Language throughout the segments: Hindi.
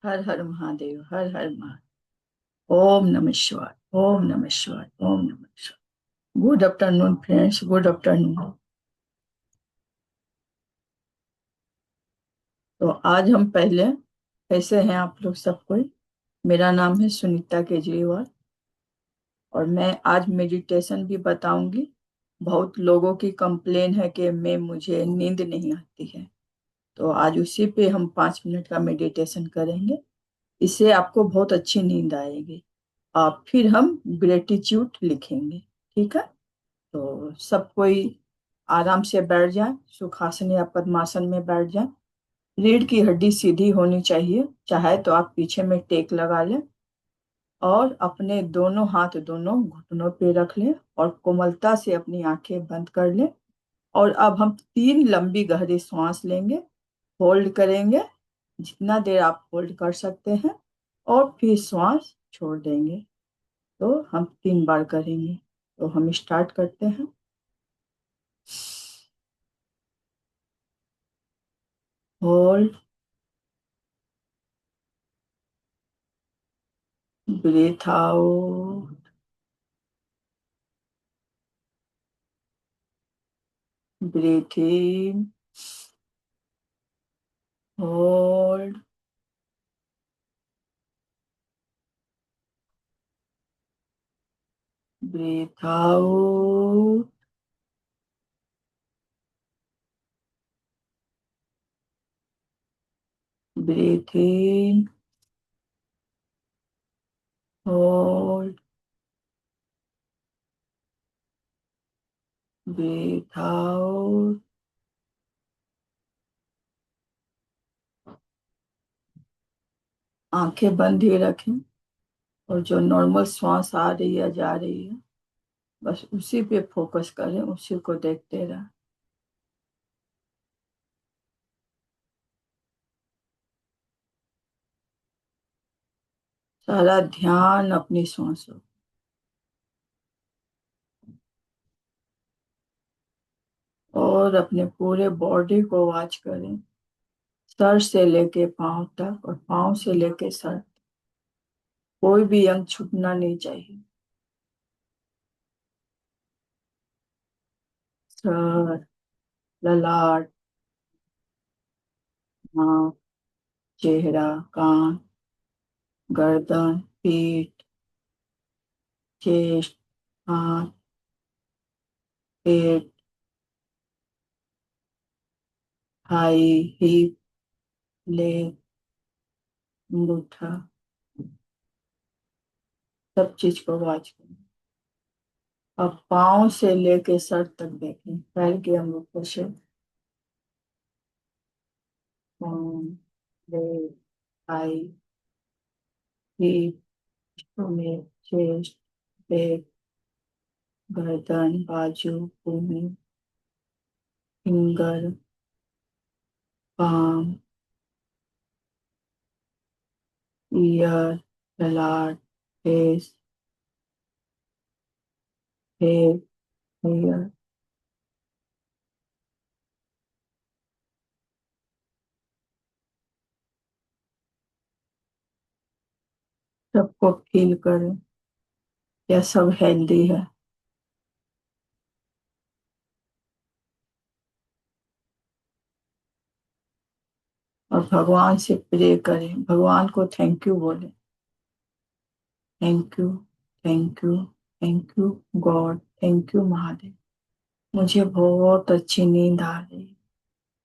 हर हर महादेव, हर हर महादेव। ओम नमः शिवाय, ओम नमः शिवाय, ओम नमः शिवाय। Good afternoon friends, good afternoon. तो आज हम पहले, कैसे हैं आप लोग सब कोई? मेरा नाम है सुनीता केजरीवाल और मैं आज मेडिटेशन भी बताऊंगी। बहुत लोगों की कंप्लेन है कि मैं मुझे नींद नहीं आती है, तो आज उसी पे हम 5 मिनट का मेडिटेशन करेंगे। इससे आपको बहुत अच्छी नींद आएगी। और फिर हम ग्रेटिट्यूड लिखेंगे। ठीक है? तो सब कोई आराम से बैठ जाए, सुखासन या पद्मासन में बैठ जाए। रीढ़ की हड्डी सीधी होनी चाहिए, चाहे तो आप पीछे में टेक लगा लें और अपने दोनों हाथ दोनों घुटनों पे रख लें और कोमलता से अपनी आंखें बंद कर लें। और अब हम 3 लंबी गहरी सांस लेंगे, होल्ड करेंगे जितना देर आप होल्ड कर सकते हैं, और फिर सांस छोड़ देंगे। तो हम 3 बार करेंगे। तो हम स्टार्ट करते हैं। होल्ड, ब्रीथ आउट, ब्रीथ इन, होल्ड, ब्रीथ आउट, ब्रीथ इन, होल्ड, ब्रीथ आउट। आंखें बंद ही रखें और जो नॉर्मल सांस आ रही है जा रही है, बस उसी पे फोकस करें, उसी को देखते रहें। सारा ध्यान अपनी सांसों और अपने पूरे बॉडी को वॉच करें, सर से लेके पांव तक और पांव से लेके सर। कोई भी अंग छूटना नहीं चाहिए। सर, ललाट, नाक, चेहरा, कान, गर्दन, पीठ, चेस्ट, हाथ, पेट, थाई, हिप, लेग, अंगूठा, सब चीज को वॉच करें। अब पाँव से लेके सर तक देखें, पैर के अंगूठे से। पाँव, leg, thigh, hip, stomach, chest, back, गर्दन, बाजू, भूमि, फिंगर, पाम, ईयर, ललाट, फेस, हेड, हेयर। सबको फील करें, यह सब हेल्दी है। और भगवान से प्रे करें, भगवान को थैंक यू बोले। Thank you, thank you, thank you God, thank you Mahadev. मुझे बहुत अच्छी नींद आ रही है,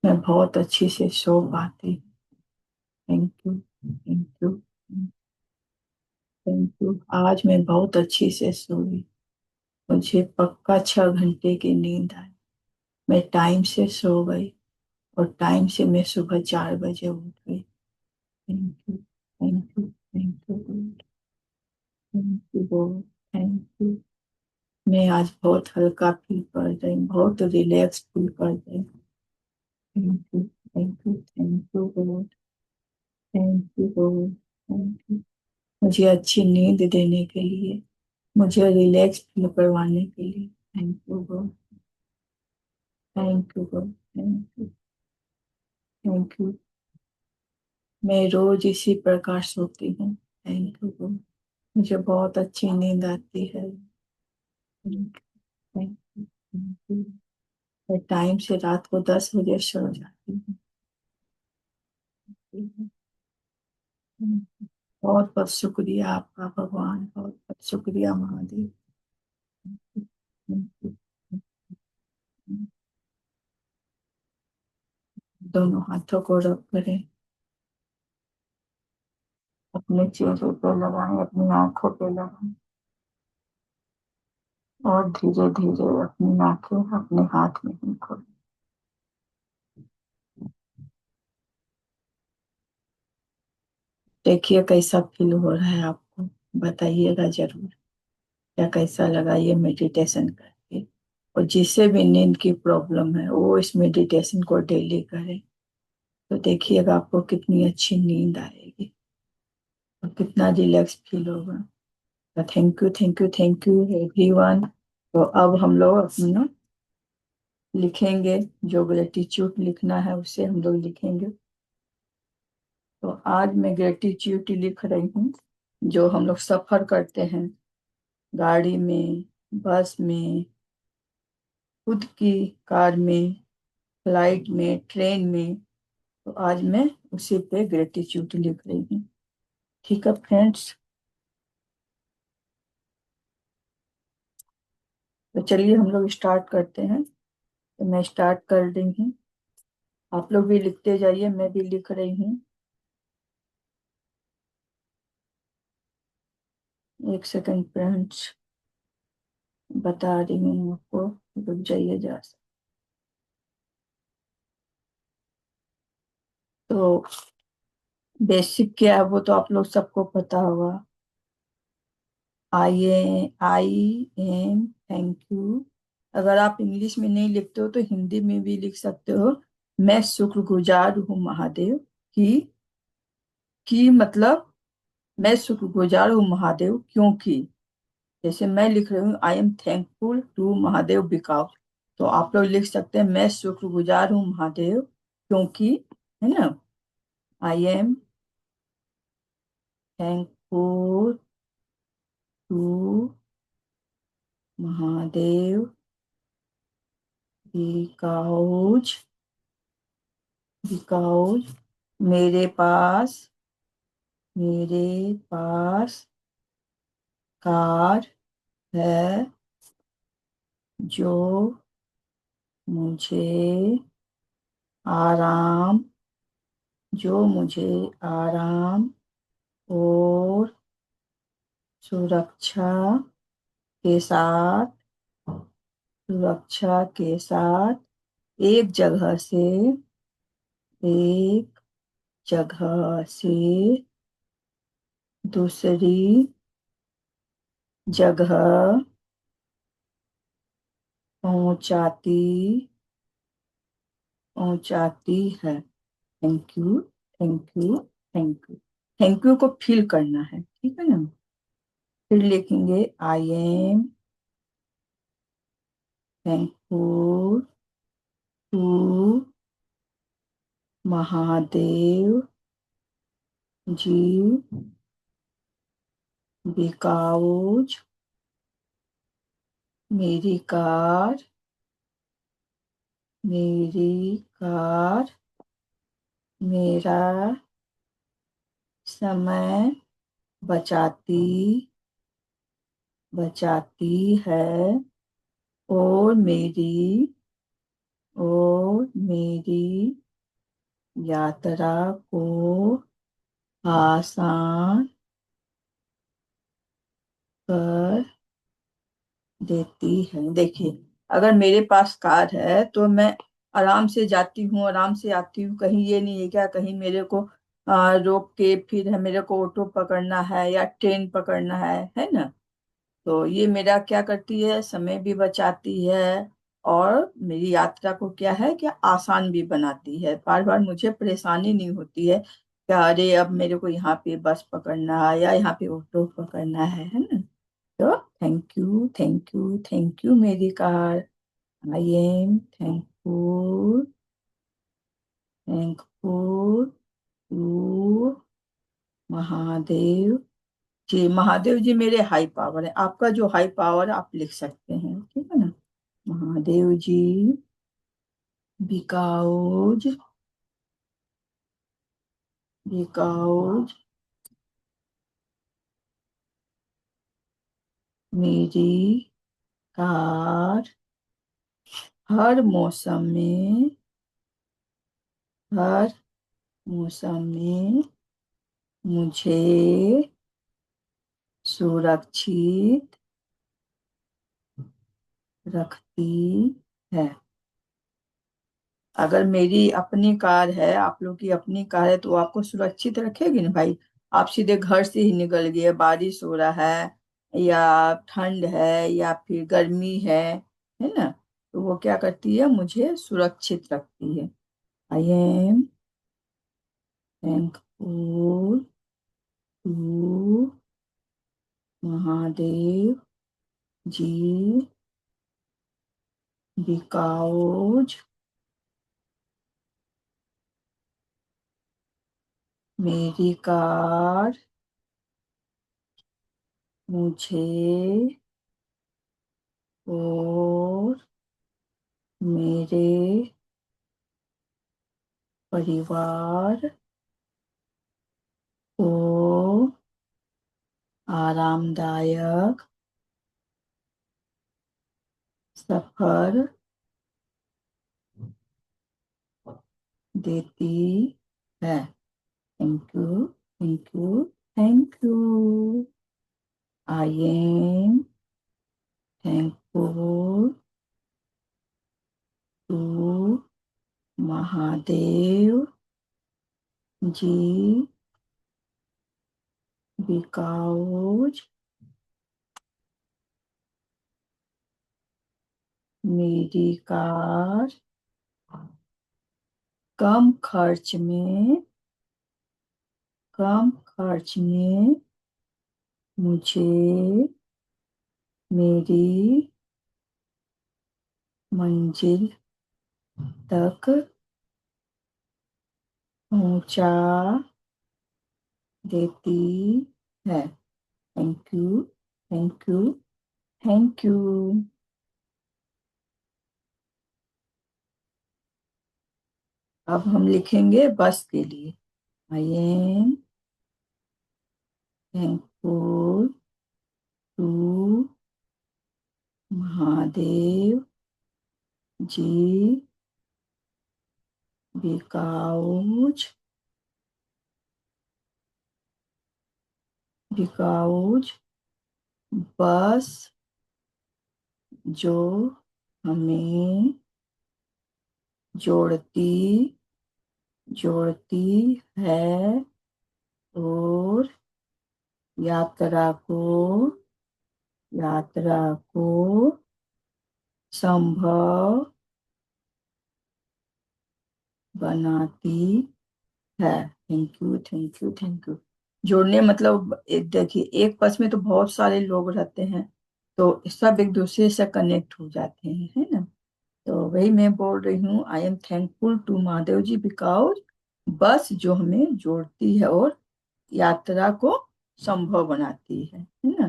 मैं बहुत अच्छी से सो पाती। Thank you, thank you, thank you. आज मैं बहुत अच्छी से सोई। मुझे पक्का 6 घंटे की नींद आई। मैं टाइम से सो गई और टाइम से मैं सुबह 4 बजे उठ गई। Thank you, thank you, thank you God, thank you God, thank you. मैं आज बहुत हल्का फील कर रही हूँ, बहुत रिलैक्स फील कर रही हूँ। Thank you, thank you, thank you God, thank you God, thank you. मुझे अच्छी नींद देने के लिए, मुझे रिलैक्स फील करवाने के लिए thank you God, thank you God, thank you, thank you. मैं रोज इसी प्रकार सोती हूँ। Thank you. मुझे बहुत अच्छी नींद आती है। मैं टाइम से रात को 10 बजे सो जाती हूँ। बहुत बहुत शुक्रिया आपका भगवान, बहुत बहुत शुक्रिया महादेव। दोनों हाथों को रब करें, अपने चेहरे पे लगाएं, अपनी आंखों पे लगाएं और धीरे धीरे अपनी आंखें अपने हाथ में ही खोलें। देखिए कैसा फील हो रहा है आपको, बताइएगा जरूर। या कैसा लगा ये मेडिटेशन करके। और जिसे भी नींद की प्रॉब्लम है वो इस मेडिटेशन को डेली करे, तो देखिएगा आपको कितनी अच्छी नींद आएगी और कितना रिलैक्स फील होगा। Thank you, thank you, thank you everyone. तो अब हम लोग अपना लिखेंगे, जो ग्रेटिट्यूड लिखना है उसे हम लोग लिखेंगे। तो आज मैं ग्रेटिट्यूड लिख रही हूँ। जो हम लोग सफर करते हैं गाड़ी में, बस में, खुद की कार में, फ्लाइट में, ट्रेन में, तो आज मैं उसी पे ग्रेटिट्यूड लिख रही हूँ। ठीक है फ्रेंड्स, तो चलिए हम लोग स्टार्ट करते हैं। तो मैं स्टार्ट कर रही हूँ, आप लोग भी लिखते जाइए, मैं भी लिख रही हूँ। एक सेकंड फ्रेंड्स, बता रही हूँ आपको, रुक जाइए जा। तो बेसिक क्या है वो तो आप लोग सबको पता होगा। I am thank you. अगर आप इंग्लिश में नहीं लिखते हो तो हिंदी में भी लिख सकते हो। मैं शुक्रगुजार हूँ महादेव की। मतलब मैं शुक्रगुजार हूँ महादेव क्योंकि, जैसे मैं लिख रही हूँ I am thankful to Mahadev because, तो आप लोग लिख सकते हैं मैं शुक्रगुजार हूँ महादेव क्योंकि, है ना। I am thankful to Mahadev because, मेरे पास, मेरे पास कार है जो मुझे आराम, आराम और सुरक्षा के साथ, एक जगह से, एक जगह से दूसरी जगह पहुंचाती, है। Thank you, thank you, thank you. Thank you को फील करना है, ठीक है ना। फिर लिखेंगे I am thankful to Mahadev ji because मेरी कार, मेरी कार मेरा समय बचाती, है और मेरी यात्रा को आसान कर देती है। देखिए, अगर मेरे पास कार है तो मैं आराम से जाती हूँ, आराम से आती हूँ। कहीं ये नहीं है क्या कहीं मेरे को रोक के फिर है मेरे को ऑटो पकड़ना है या ट्रेन पकड़ना है ना। तो ये मेरा क्या करती है, समय भी बचाती है और मेरी यात्रा को क्या है, क्या आसान भी बनाती है। बार बार मुझे परेशानी नहीं होती है क्या, अरे अब मेरे को यहाँ पे बस पकड़ना है या यहाँ पे ऑटो पकड़ना है ना। तो thank you, thank you, thank you मेरी car. I am thankful, thankful to Mahadev ji. Mahadev ji मेरे हाई पावर है, आपका जो हाई पावर आप लिख सकते हैं, ठीक है ना। महादेव जी बिकॉज, बिकॉज मेरी कार हर मौसम में, हर मौसम में मुझे सुरक्षित रखती है। अगर मेरी अपनी कार है, आप लोग की अपनी कार है, तो वो आपको सुरक्षित रखेगी ना भाई। आप सीधे घर से ही निकल गए, बारिश हो रहा है या ठंड है या फिर गर्मी है ना, तो वो क्या करती है, मुझे सुरक्षित रखती है। I am thankful to Mahadev ji because मेरी कार मुझे और मेरे परिवार को आरामदायक सफर देती है। Thank you, thank you, thank you. I am thankful to Mahadev ji because मेरी कार कम खर्च में, कम खर्च में मुझे मेरी मंजिल तक पहुंचा देती है। Thank you, thank you, thank you. अब हम लिखेंगे बस के लिए। I am thankful to Mahadev ji because, because bus जो हमें जोड़ती, जोड़ती है और यात्रा को, यात्रा को संभव बनाती है। Thank you, thank you, thank you. जोड़ने मतलब देखिए, एक बस में तो बहुत सारे लोग रहते हैं, तो सब एक दूसरे से कनेक्ट हो जाते हैं, है ना। तो वही मैं बोल रही हूँ, I am thankful to Mahadev ji because bus जो हमें जोड़ती है और यात्रा को संभव बनाती है ना।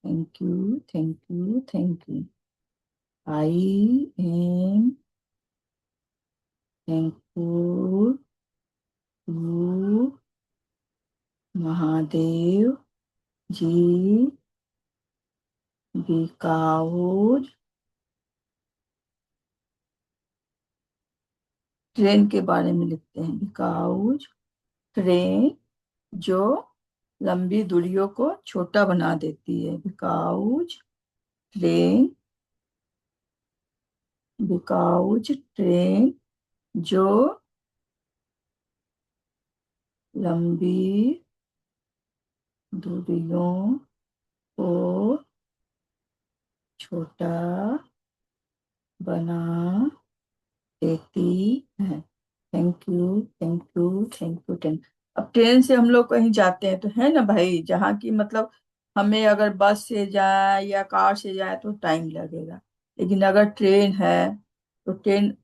Thank you, thank you, thank you. I am thankful to Mahadev ji because train के बारे में लिखते हैं, बिकॉज ट्रेन जो लंबी दूरियों को छोटा बना देती है। बिकॉज ट्रेन, बिकॉज ट्रेन जो लंबी दूरियों को छोटा बना देती है। Thank you, thank you, thank you, thank. अब ट्रेन से हम लोग कहीं जाते हैं तो है ना भाई, जहाँ की मतलब हमें अगर बस से जाए या कार से जाए तो टाइम लगेगा, लेकिन अगर ट्रेन है तो ट्रेन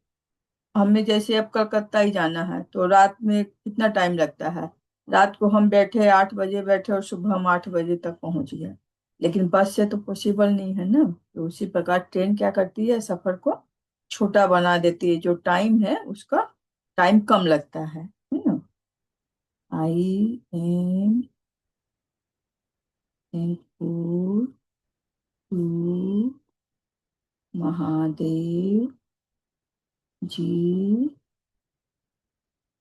हमें जैसे अब कलकत्ता ही जाना है तो रात में कितना टाइम लगता है। रात को हम बैठे 8 बजे बैठे और सुबह हम 8 बजे तक पहुंच गए। लेकिन बस से तो पॉसिबल नहीं है ना। तो उसी प्रकार ट्रेन क्या करती है, सफर को छोटा बना देती है, जो टाइम है उसका टाइम कम लगता है ना। I am thankful to Mahadev ji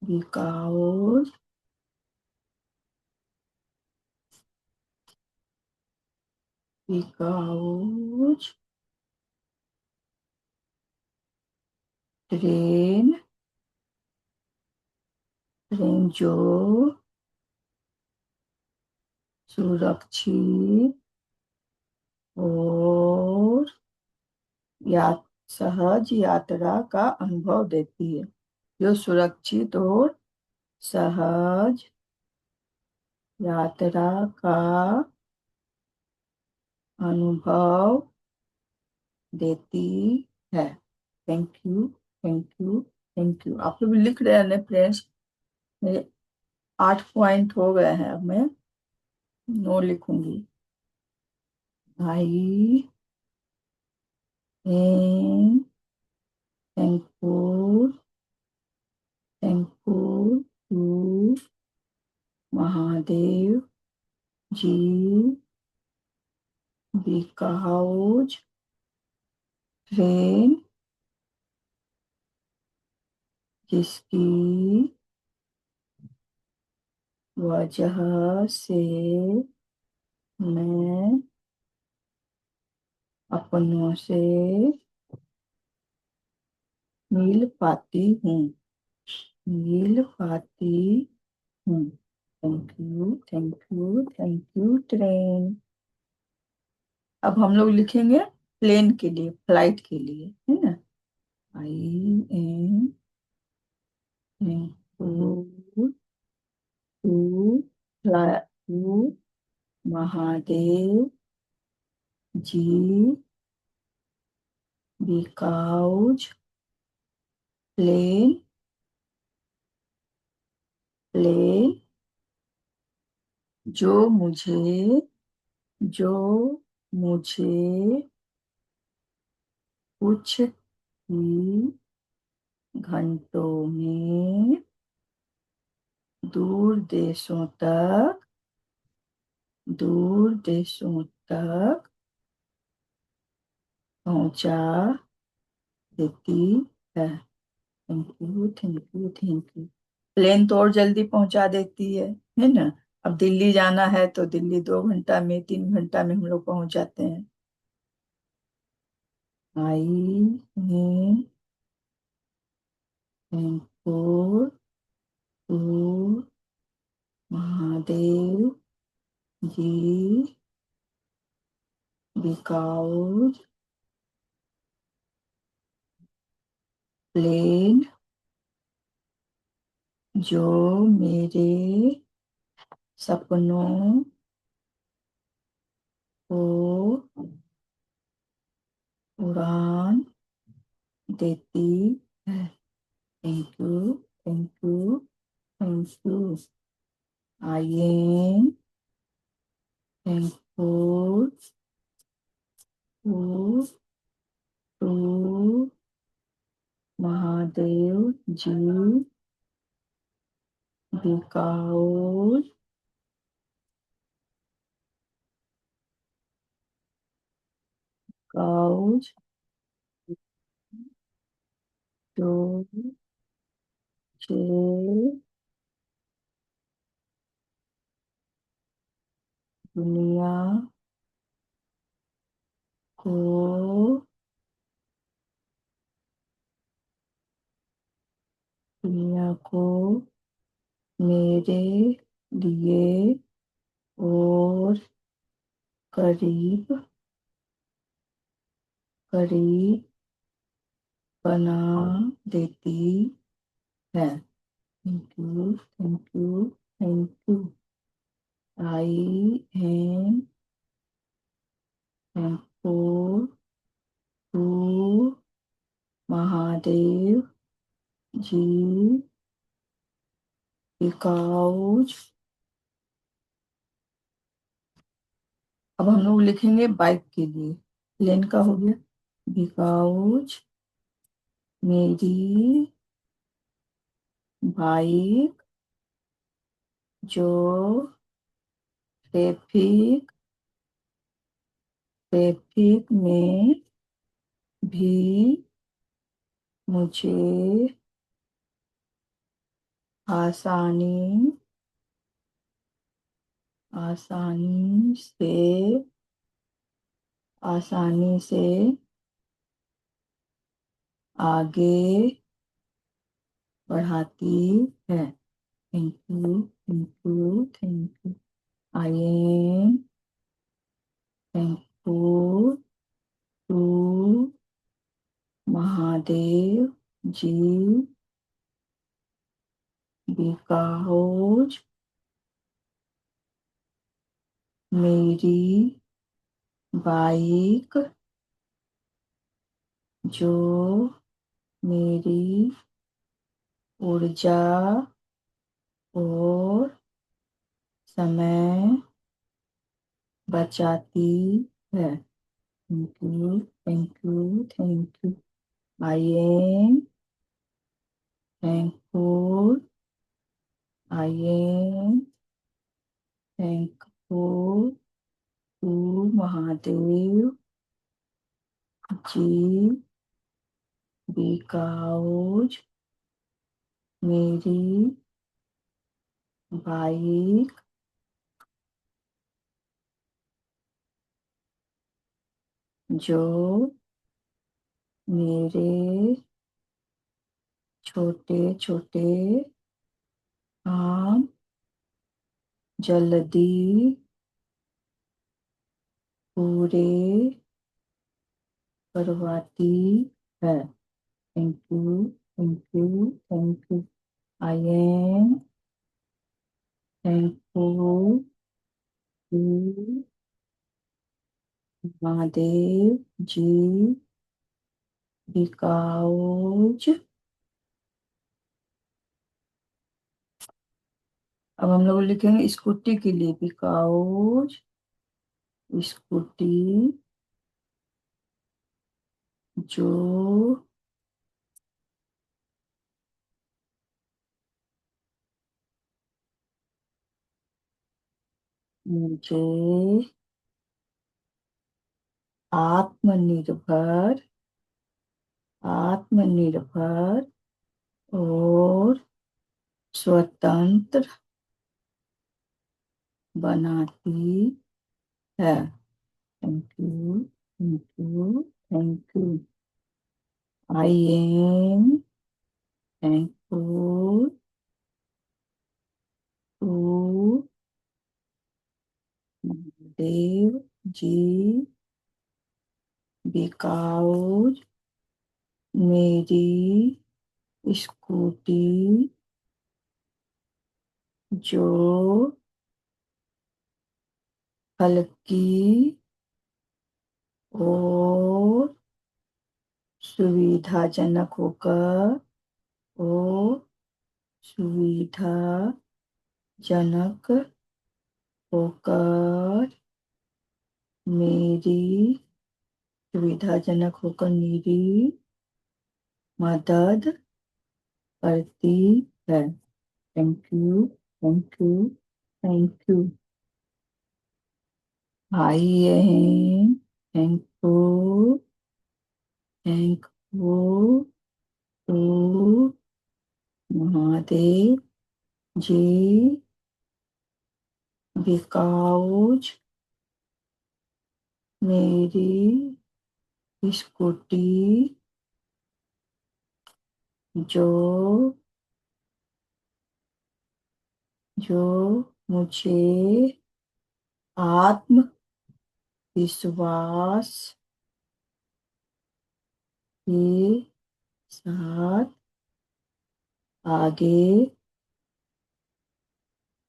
because because train train जो सुरक्षित और या सहज यात्रा का अनुभव देती है। जो सुरक्षित और सहज यात्रा का अनुभव देती है। Thank you, thank you, thank you. आप लोग भी लिख रहे हैं ना फ्रेंड्स। मेरे 8 पॉइंट हो गए हैं, अब मैं 9 लिखूंगी। I am thankful thankful to Mahadev ji because train जिसकी वजह से मैं अपनों से मिल पाती हूँ मिल पाती हूँ। Thank you, thank you, thank you train. अब हम लोग लिखेंगे प्लेन के लिए, फ्लाइट के लिए, है ना। I am thankful to to Mahadev ji because plane plane जो मुझे जो मुझे कुछ ही घंटों में दूर देशों तक दूर देशों तक पहुंचा देती है। Thank you, thank you, thank you. Plane तो और जल्दी पहुंचा देती है ना। अब दिल्ली जाना है तो दिल्ली 2 घंटा में, 3 घंटा में हम लोग पहुंच जाते हैं। I am thankful to Mahadev ji because plane जो मेरे सपनों को उड़ान देती है। Thank you, thank you, thank you. I am thankful to to Mahadev ji because cause जो मुझे दुनिया को दुनिया को मेरे लिए और करीब करीब बना देती है। Thank you, thank you, thank you. I am thankful to Mahadev ji because. अब हम लोग लिखेंगे बाइक के लिए। प्लेन का हो गया। बिकॉज मेरी बाइक जो ट्रैफिक ट्रैफिक में भी मुझे आसानी आसानी से आसानी से आगे बढ़ाती है। Thank you, thank you, thank you. I am thankful to Mahadev ji because मेरी बाइक जो मेरी ऊर्जा और समय बचाती है। Thank you, thank you, thank you. I am thankful I am thankful to Mahadev ji because मेरी बाइक जो मेरे छोटे छोटे काम जल्दी पूरे करवाती है। Thank you, thank you, thank you. I am thankful to Mahadev ji because. अब हम लोग लिखेंगे स्कूटी के लिए। बिकॉज स्कूटी जो मुझे आत्मनिर्भर आत्मनिर्भर और स्वतंत्र बनाती है। Thank you, thank you, thank you. I am thankful to Dev ji because मेरी स्कूटी जो हल्की और सुविधाजनक होकर और सुविधाजनक होकर मेरी सुविधाजनक होकर मेरी मदद करती है। Thank you, thank you, thank you. I am thankful thankful to Mahadev ji because मेरी स्कूटी जो जो मुझे आत्मविश्वास के साथ आगे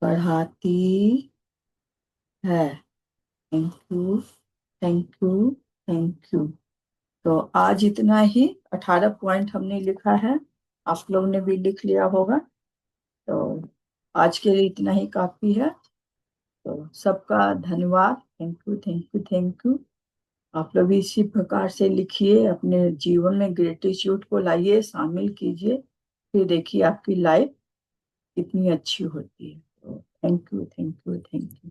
बढ़ाती है। Thank you, thank you, thank you. तो आज इतना ही। 18 पॉइंट हमने लिखा है। आप लोग ने भी लिख लिया होगा। तो आज के लिए इतना ही काफी है। तो सबका धन्यवाद। Thank you, thank you, thank you. आप लोग भी इसी प्रकार से लिखिए, अपने जीवन में ग्रेटिट्यूड को लाइए, शामिल कीजिए, फिर देखिए आपकी लाइफ कितनी अच्छी होती है। तो thank you, thank you, thank you.